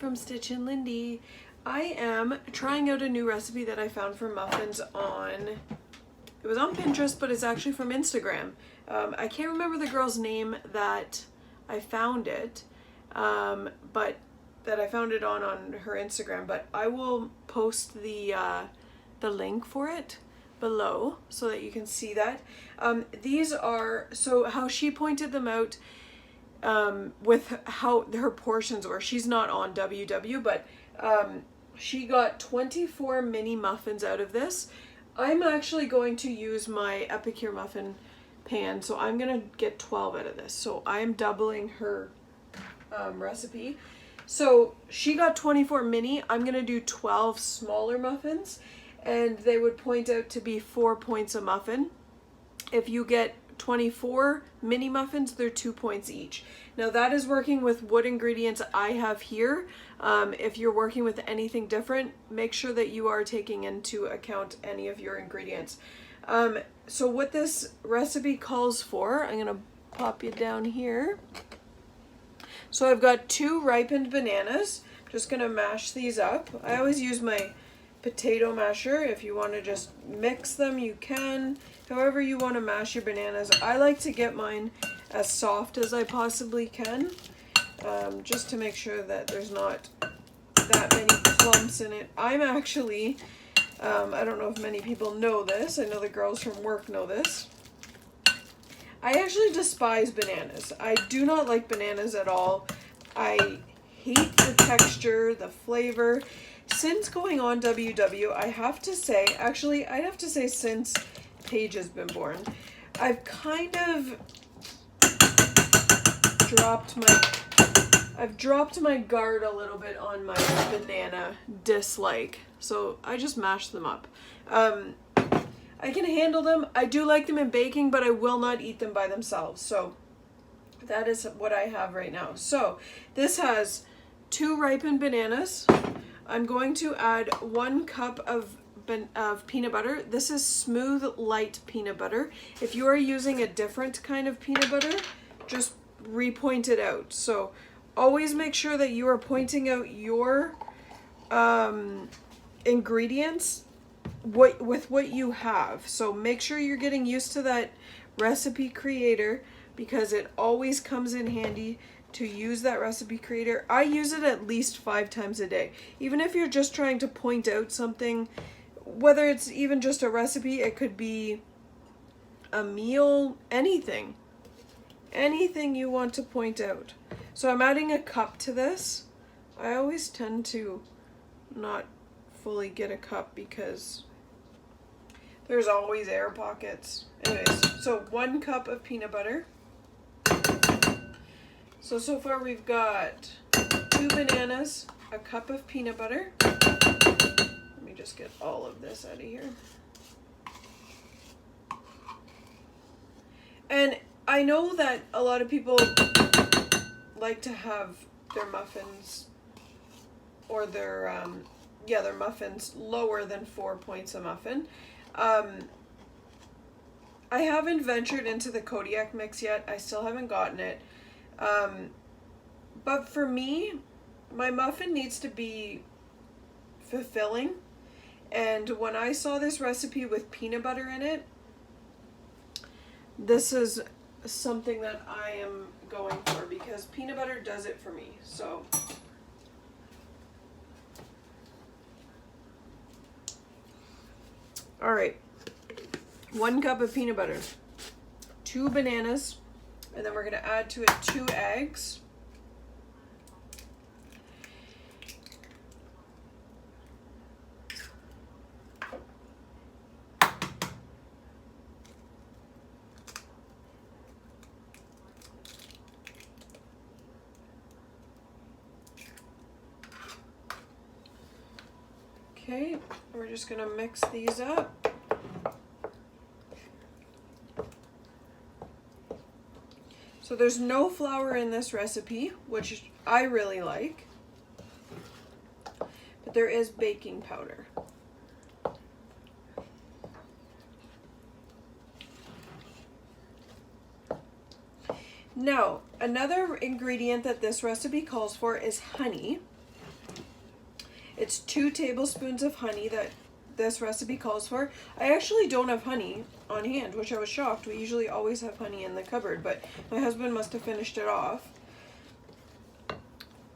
from Stitch and Lindy. I am trying out a new recipe that I found for muffins it was on Pinterest, but it's actually from Instagram. I can't remember the girl's name that I found it, but that I found it on her Instagram, but I will post the link for it below so that you can see that. These are, so how she pointed them out, with how her portions were. She's not on WW, but she got 24 mini muffins out of this. I'm actually going to use my Epicure muffin pan, so I'm gonna get 12 out of this. So I'm doubling her recipe. So she got 24 mini. I'm gonna do 12 smaller muffins, and they would point out to be 4 points a muffin. If you get 24 mini muffins, they're 2 points each. Now that is working with what ingredients I have here. If you're working with anything different, make sure that you are taking into account any of your ingredients. So what this recipe calls for, I'm gonna pop you down here. So I've got 2 ripened bananas. I'm just gonna mash these up. I always use my potato masher. If you want to just mix them, you can. However you want to mash your bananas. I like to get mine as soft as I possibly can, just to make sure that there's not that many clumps in it. I'm actually, I don't know if many people know this. I know the girls from work know this. I actually despise bananas. I do not like bananas at all. I hate the texture, the flavor. Since going on WW, I have to say, actually, I'd have to say since Paige has been born, I've kind of dropped my guard a little bit on my banana dislike. So I just mash them up. I can handle them. I do like them in baking, but I will not eat them by themselves. So that is what I have right now. So this has 2 ripened bananas. I'm going to add 1 cup of peanut butter. This is smooth light peanut butter. If you are using a different kind of peanut butter, just repoint it out. So always make sure that you are pointing out your ingredients with what you have. So make sure you're getting used to that recipe creator, because it always comes in handy to use that recipe creator. I use it at least 5 times a day. Even if you're just trying to point out something, whether it's even just a recipe, it could be a meal, anything. Anything you want to point out. So I'm adding a cup to this. I always tend to not fully get a cup because there's always air pockets. Anyways, so 1 cup of peanut butter. So far we've got 2 bananas, a cup of peanut butter. Let me just get all of this out of here. And I know that a lot of people like to have their muffins or their muffins lower than 4 points a muffin. I haven't ventured into the Kodiak mix yet. I still haven't gotten it. But for me, my muffin needs to be fulfilling. And when I saw this recipe with peanut butter in it, this is something that I am going for because peanut butter does it for me. So all right, 1 cup of peanut butter, 2 bananas, and then we're going to add to it 2 eggs. Okay, we're just going to mix these up. So there's no flour in this recipe, which I really like, but there is baking powder. Now, another ingredient that this recipe calls for is honey. It's 2 tablespoons of honey that this recipe calls for. I actually don't have honey on hand, which I was shocked. We usually always have honey in the cupboard, but my husband must have finished it off.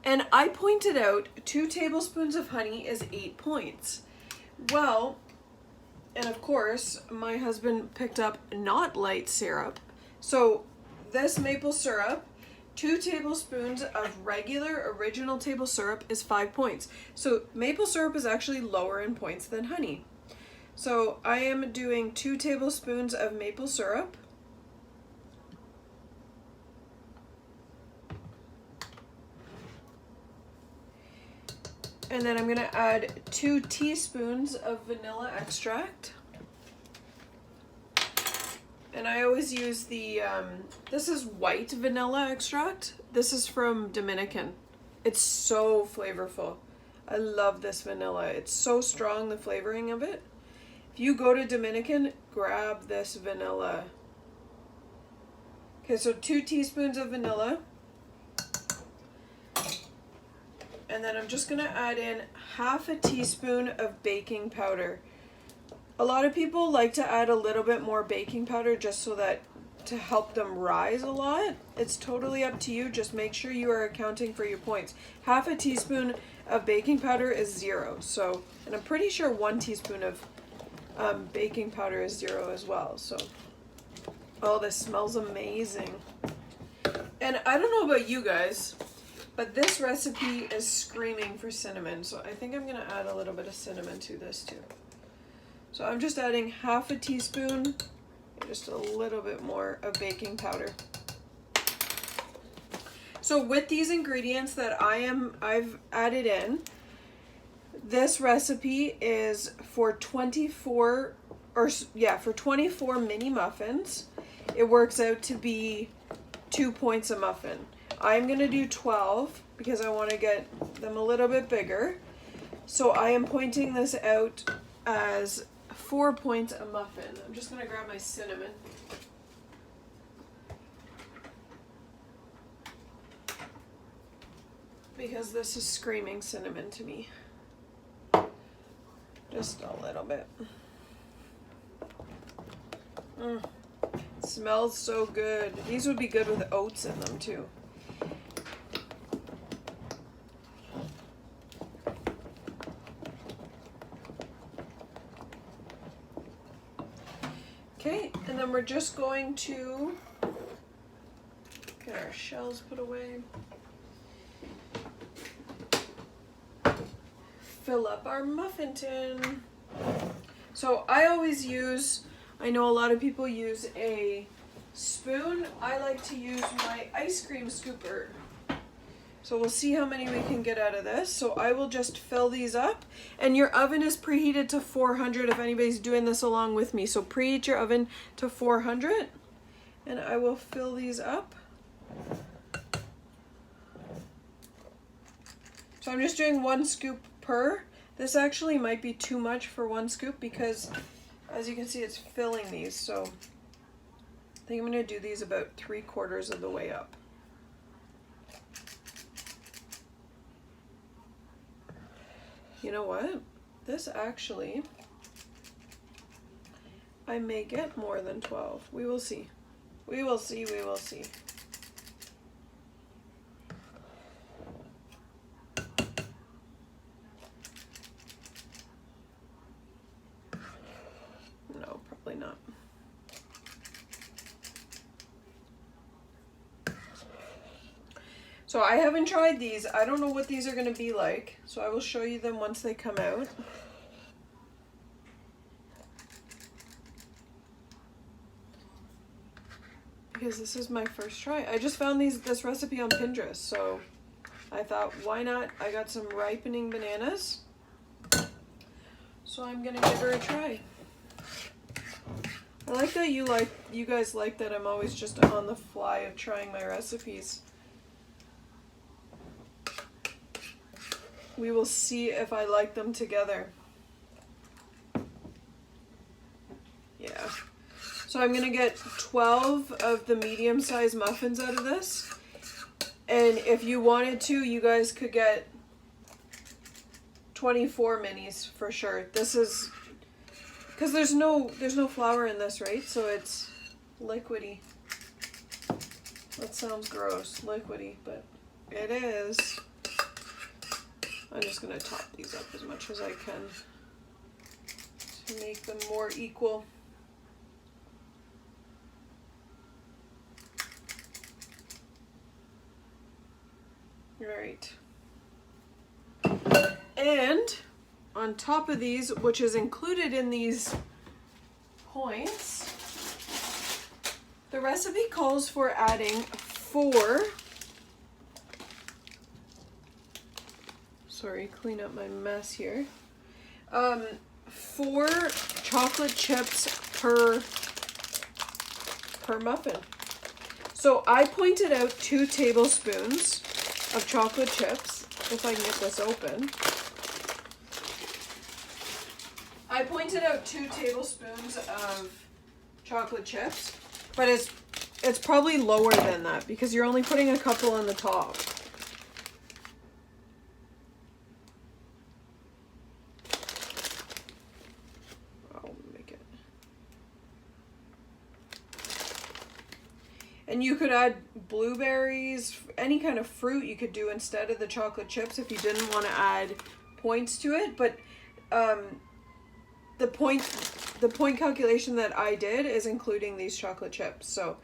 And I pointed out 2 tablespoons of honey is 8 points. Well, and of course, my husband picked up not light syrup. So this maple syrup, 2 tablespoons of regular original table syrup is 5 points. So maple syrup is actually lower in points than honey. So I am doing 2 tablespoons of maple syrup. And then I'm gonna add 2 teaspoons of vanilla extract. And I always use the, this is white vanilla extract. This is from Dominican. It's so flavorful. I love this vanilla. It's so strong, the flavoring of it. If you go to Dominican, grab this vanilla. Okay, so 2 teaspoons of vanilla. And then I'm just gonna add in half a teaspoon of baking powder. A lot of people like to add a little bit more baking powder just so that to help them rise a lot. It's totally up to you. Just make sure you are accounting for your points. Half a teaspoon of baking powder is 0. So, and I'm pretty sure 1 teaspoon of baking powder is 0 as well. So, oh, this smells amazing. And I don't know about you guys, but this recipe is screaming for cinnamon. So I think I'm gonna add a little bit of cinnamon to this too. So I'm just adding half a teaspoon, just a little bit more of baking powder. So with these ingredients that I've added in, this recipe is for 24 mini muffins. It works out to be 2 points a muffin. I'm gonna do 12 because I want to get them a little bit bigger. So I am pointing this out as 4 points a muffin. I'm just gonna grab my cinnamon. Because this is screaming cinnamon to me. Just a little bit. It smells so good. These would be good with oats in them too. Okay, and then we're just going to get our shells put away. Fill up our muffin tin. So I always use, I know a lot of people use a spoon. I like to use my ice cream scooper. So we'll see how many we can get out of this. So I will just fill these up. And your oven is preheated to 400 if anybody's doing this along with me. So preheat your oven to 400. And I will fill these up. So I'm just doing 1 scoop per. This actually might be too much for 1 scoop because as you can see it's filling these. So I think I'm going to do these about 3/4 of the way up. You know what? This actually, I may get more than 12. We will see. We will see, we will see. No, probably not. So I haven't tried these. I don't know what these are going to be like. So I will show you them once they come out. Because this is my first try. I just found this recipe on Pinterest. So I thought, why not? I got some ripening bananas. So I'm going to give her a try. I like that you guys like that I'm always just on the fly of trying my recipes. We will see if I like them together. Yeah. So I'm going to get 12 of the medium-sized muffins out of this. And if you wanted to, you guys could get 24 minis for sure. This is because there's no flour in this, right? So it's liquidy. That sounds gross, liquidy, but it is. I'm just gonna top these up as much as I can to make them more equal. All right. And on top of these, which is included in these points, the recipe calls for adding 4, sorry, clean up my mess here, 4 chocolate chips per muffin. So I pointed out 2 tablespoons of chocolate chips, if I can get this open. I pointed out 2 tablespoons of chocolate chips, but it's probably lower than that because you're only putting a couple on the top. I'll make it. And you could add blueberries, any kind of fruit you could do instead of the chocolate chips if you didn't want to add points to it, but the point calculation that I did is including these chocolate chips. So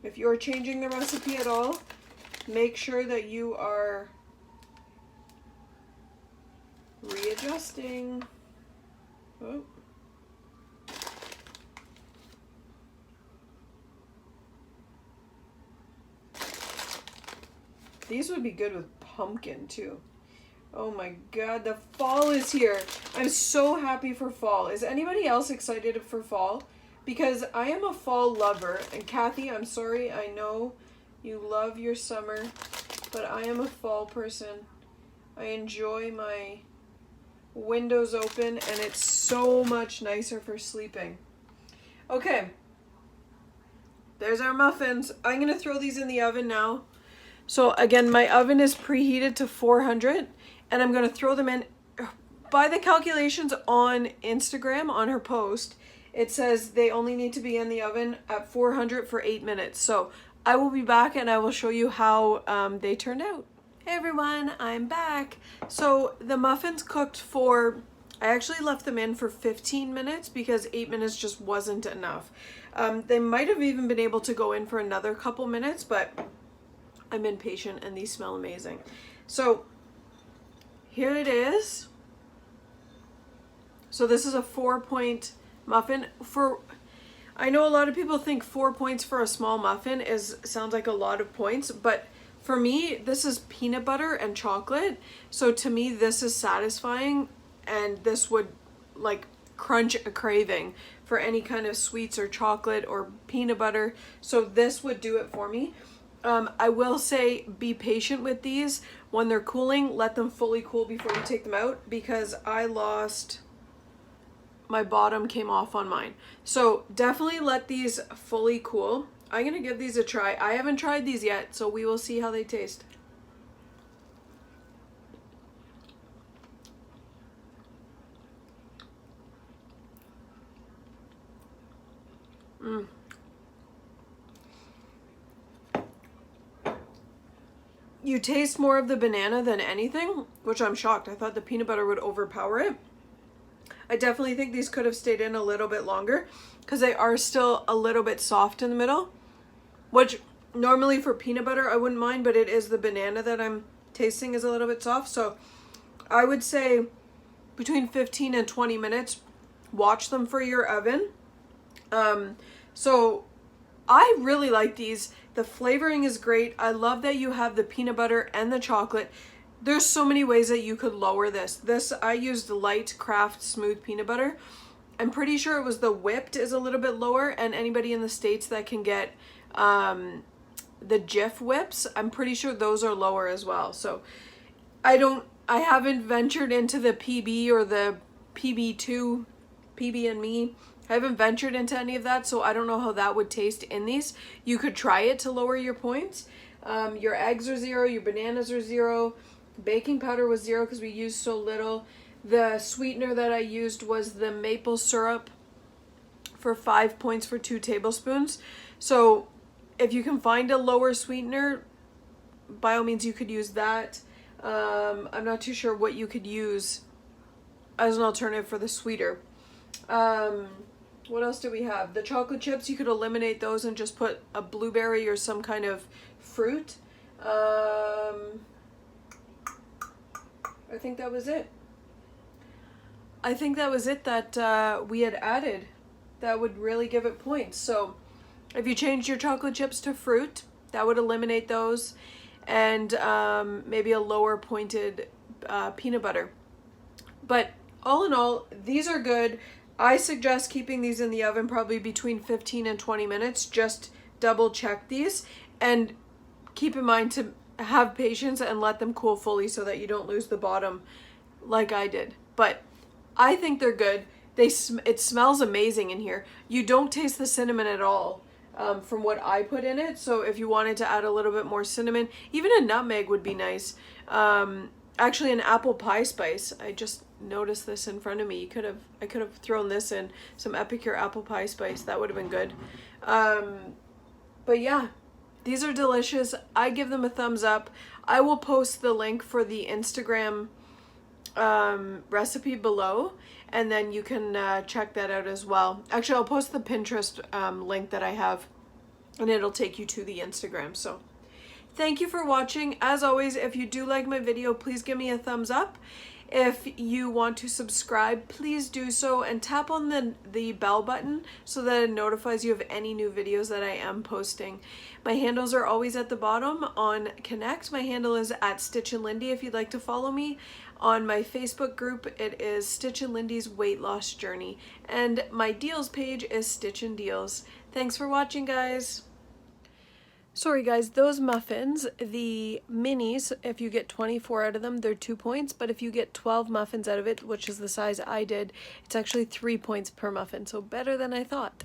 if you're changing the recipe at all, make sure that you are readjusting. Oh. These would be good with pumpkin too. Oh my god, the fall is here. I'm so happy for fall. Is anybody else excited for fall? Because I am a fall lover. And Kathy, I'm sorry, I know you love your summer, but I am a fall person. I enjoy my windows open and it's so much nicer for sleeping. Okay, there's our muffins. I'm going to throw these in the oven now. So again, my oven is preheated to 400 and I'm going to throw them in. By the calculations on Instagram, on her post, it says they only need to be in the oven at 400 for 8 minutes. So I will be back and I will show you how they turned out. Hey everyone, I'm back. So the muffins cooked for, I actually left them in for 15 minutes because 8 minutes just wasn't enough. They might have even been able to go in for another couple minutes, but I'm impatient and these smell amazing. So here it is. So this is a 4-point muffin. I know a lot of people think 4 points for a small muffin sounds like a lot of points, but for me, this is peanut butter and chocolate. So to me, this is satisfying and this would like crunch a craving for any kind of sweets or chocolate or peanut butter. So this would do it for me. I will say be patient with these. When they're cooling, let them fully cool before you take them out because my bottom came off on mine. So definitely let these fully cool. I'm gonna give these a try. I haven't tried these yet, so we will see how they taste. You taste more of the banana than anything, which I'm shocked. I thought the peanut butter would overpower it. I definitely think these could have stayed in a little bit longer because they are still a little bit soft in the middle, which normally for peanut butter I wouldn't mind, but it is the banana that I'm tasting is a little bit soft. So I would say between 15 and 20 minutes, watch them for your oven. So I really like these. The flavoring is great. I love that you have the peanut butter and the chocolate. There's so many ways that you could lower this. I used light craft smooth peanut butter. I'm pretty sure it was the whipped is a little bit lower, and anybody in the States that can get the Jif whips, I'm pretty sure those are lower as well. So I haven't ventured into the PB or the PB2, PB and me. I haven't ventured into any of that, so I don't know how that would taste in these. You could try it to lower your points. Your eggs are 0, your bananas are 0. Baking powder was 0 because we used so little. The sweetener that I used was the maple syrup for 5 points for 2 tablespoons. So if you can find a lower sweetener, by all means you could use that. I'm not too sure what you could use as an alternative for the sweeter. What else do we have? The chocolate chips, you could eliminate those and just put a blueberry or some kind of fruit. I think that was it. I think that was it that we had added that would really give it points. So if you changed your chocolate chips to fruit, that would eliminate those, and maybe a lower pointed peanut butter. But all in all, these are good. I suggest keeping these in the oven probably between 15 and 20 minutes. Just double check these and keep in mind to have patience and let them cool fully so that you don't lose the bottom like I did. But I think they're good. It smells amazing in here. You don't taste the cinnamon at all from what I put in it. So if you wanted to add a little bit more cinnamon, even a nutmeg would be nice. Actually, an apple pie spice. I just noticed this in front of me. I could have thrown this in, some Epicure apple pie spice. That would have been good. But yeah, these are delicious. I give them a thumbs up. I will post the link for the Instagram recipe below, and then you can check that out as well. Actually, I'll post the Pinterest link that I have, and it'll take you to the Instagram. So thank you for watching. As always, if you do like my video, please give me a thumbs up. If you want to subscribe, please do so, and tap on the bell button so that it notifies you of any new videos that I am posting. My handles are always at the bottom. On Connect, my handle is @StitchAndLindy if you'd like to follow me. On my Facebook group, it is Stitch and Lindy's Weight Loss Journey. And my deals page is Stitch and Deals. Thanks for watching, guys. Sorry guys, those muffins, the minis, if you get 24 out of them, they're 2 points. But if you get 12 muffins out of it, which is the size I did, it's actually 3 points per muffin. So better than I thought.